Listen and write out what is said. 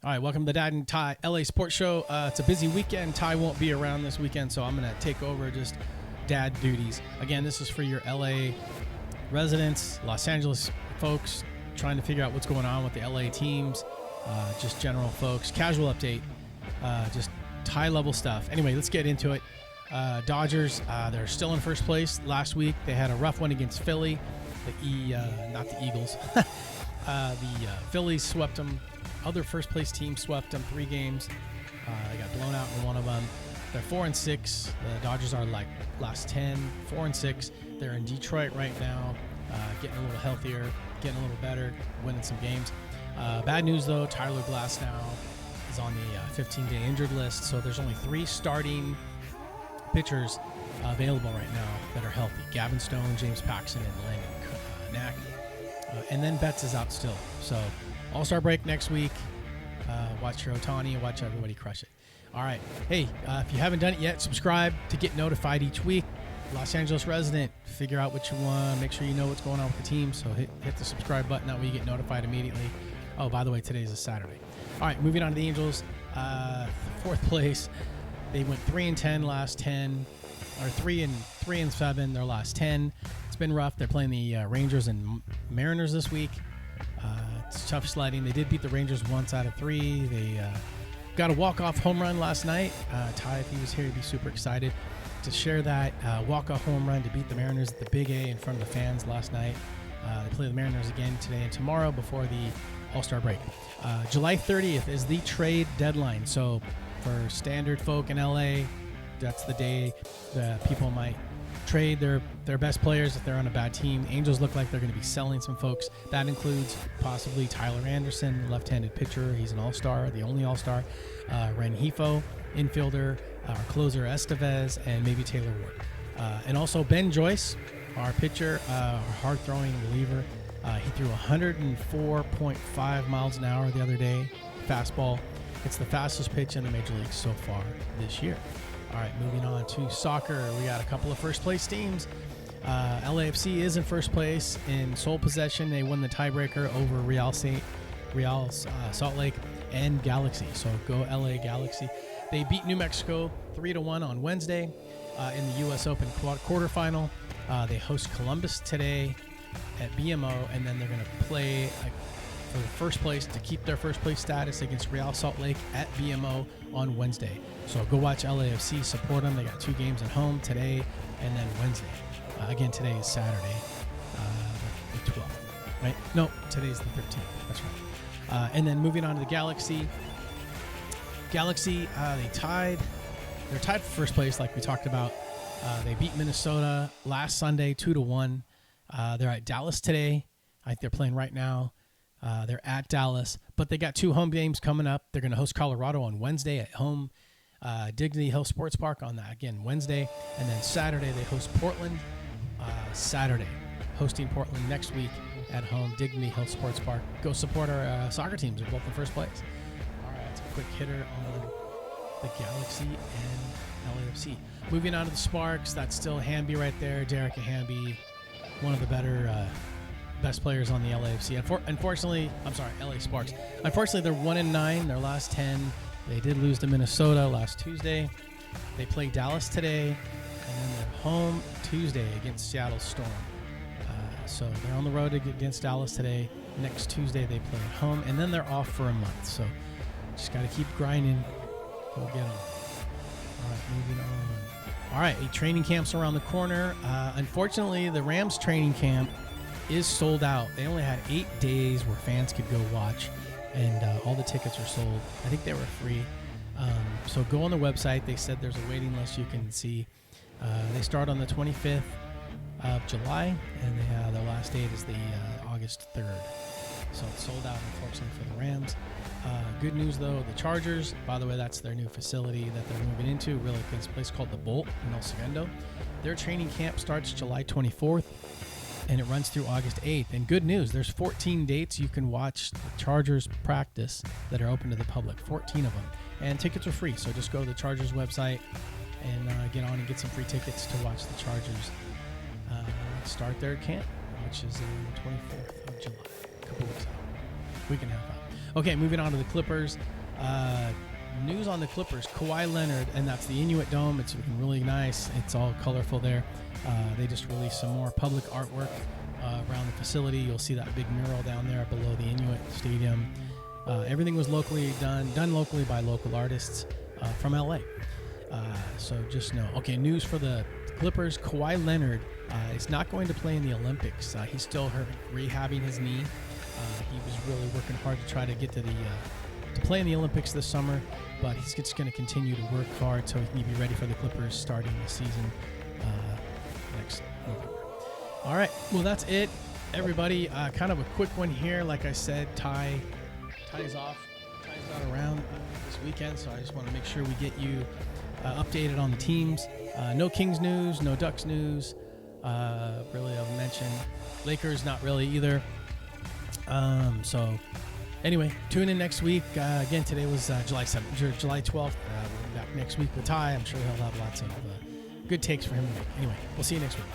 All right, welcome to the Dad and Ty LA Sports Show. It's a busy weekend. Ty won't be around this weekend, so I'm going to take over just dad duties. Again, this is for your LA residents, Los Angeles folks trying to figure out what's going on with the LA teams, just general folks. Casual update, just high-level stuff. Anyway, let's get into it. Dodgers, they're still in first place. Last week, they had a rough one against Philly. Not the Eagles. The Phillies swept them. Other first-place team swept them 3 games. They got blown out in one of them. They're 4-6. The Dodgers are like last 10, 4-6. They're in Detroit right now, getting a little healthier, getting a little better, winning some games. Bad news, though, Tyler Glasnow is on the 15-day injured list, so there's only 3 starting pitchers available right now that are healthy. Gavin Stone, James Paxton, and Landon Knack. And then Betts is out still. So All-Star break next week. Watch your Ohtani. Watch everybody crush it. All right. Hey, if you haven't done it yet, subscribe to get notified each week. Los Angeles resident, figure out what you want. Make sure you know what's going on with the team. So hit the subscribe button. That way you get notified immediately. Oh, by the way, today is a Saturday. All right, moving on to the Angels. 4th place. They went 3-10 last 10, or 3-7 their last 10. It's been rough. They're playing the Rangers and Mariners this week. It's tough sledding. They did beat the Rangers once out of 3. They got a walk-off home run last night. Ty, if he was here, he'd be super excited to share that walk-off home run to beat the Mariners at the Big A in front of the fans last night. They play the Mariners again today and tomorrow before the All-Star break. July 30th is the trade deadline. So for standard folk in LA, that's the day that people might trade their best players if they're on a bad team. Angels look like they're going to be selling some folks. That includes possibly Tyler Anderson, left-handed pitcher. He's an all-star, the only all-star. Rengifo, infielder, our closer Estevez, and maybe Taylor Ward. And also Ben Joyce, our pitcher, our hard-throwing reliever. He threw 104.5 miles an hour the other day, fastball. It's the fastest pitch in the major leagues so far this year. All right, moving on to soccer. We got a couple of first-place teams. LAFC is in first place in sole possession. They won the tiebreaker over Real Salt Lake and Galaxy. So go LA Galaxy. They beat New Mexico 3-1 on Wednesday in the U.S. Open quarterfinal. They host Columbus today at BMO, and then they're going to play for the first place to keep their first place status against Real Salt Lake at BMO on Wednesday. So go watch LAFC, support them. They got 2 games at home today and then Wednesday. Again, today is Saturday, the 12th, right? No, today's the 13th. That's right. And then moving on to the Galaxy. Galaxy, they're tied for first place, like we talked about. They beat Minnesota last Sunday 2-1. They're at Dallas today. I think they're playing right now. They're at Dallas, but they got 2 home games coming up. They're going to host Colorado on Wednesday at home. Dignity Hill Sports Park on that again Wednesday, and then Saturday they host Portland. Saturday, hosting Portland next week at home, Dignity Hill Sports Park. Go support our soccer teams. They're both in first place. All right, that's a quick hitter on the Galaxy and LAFC. Moving on to the Sparks, that's still Hamby right there. Derek Hamby, one of the best players on the LAFC. LA Sparks. Unfortunately, they're 1-9, their last 10. They did lose to Minnesota last Tuesday. They play Dallas today, and then they're home Tuesday against Seattle Storm. So they're on the road against Dallas today. Next Tuesday they play at home, and then they're off for a month. So just got to keep grinding. Go get them. All right, moving on. All right, training camp's around the corner. Unfortunately, the Rams training camp is sold out. They only had 8 days where fans could go watch, and all the tickets are sold. I think they were free. So go on the website. They said there's a waiting list you can see. They start on the 25th of July, and their last date is the August 3rd. So it's sold out, unfortunately, for the Rams. Good news, though, the Chargers, by the way, that's their new facility that they're moving into, really this place called The Bolt in El Segundo. Their training camp starts July 24th, and it runs through August 8th. And good news, there's 14 dates you can watch the Chargers practice that are open to the public, 14 of them. And tickets are free, so just go to the Chargers website and get on and get some free tickets to watch the Chargers start their camp, which is the 24th of July, a couple weeks out, week and a half out. Okay, moving on to the Clippers. News on the Clippers. Kawhi Leonard, and that's the Inuit Dome. It's looking really nice. It's all colorful there. They just released some more public artwork around the facility. You'll see that big mural down there below the Inuit Stadium. Everything was locally done locally by local artists from LA. So just know. Okay, news for the Clippers. Kawhi Leonard is not going to play in the Olympics. He's still rehabbing his knee. He was really working hard to try to get to play in the Olympics this summer, but he's just going to continue to work hard so he can be ready for the Clippers starting the season next November. All right, well, that's it, everybody. Kind of a quick one here. Like I said, Ty's off. Ty's not around this weekend, so I just want to make sure we get you updated on the teams. No Kings news, no Ducks news. Really, I'll mention Lakers, not really either. So anyway, tune in next week. Again, today was July 7th, July 12th. We'll be back next week with Ty. I'm sure he'll have lots of good takes for him to make. Anyway, we'll see you next week.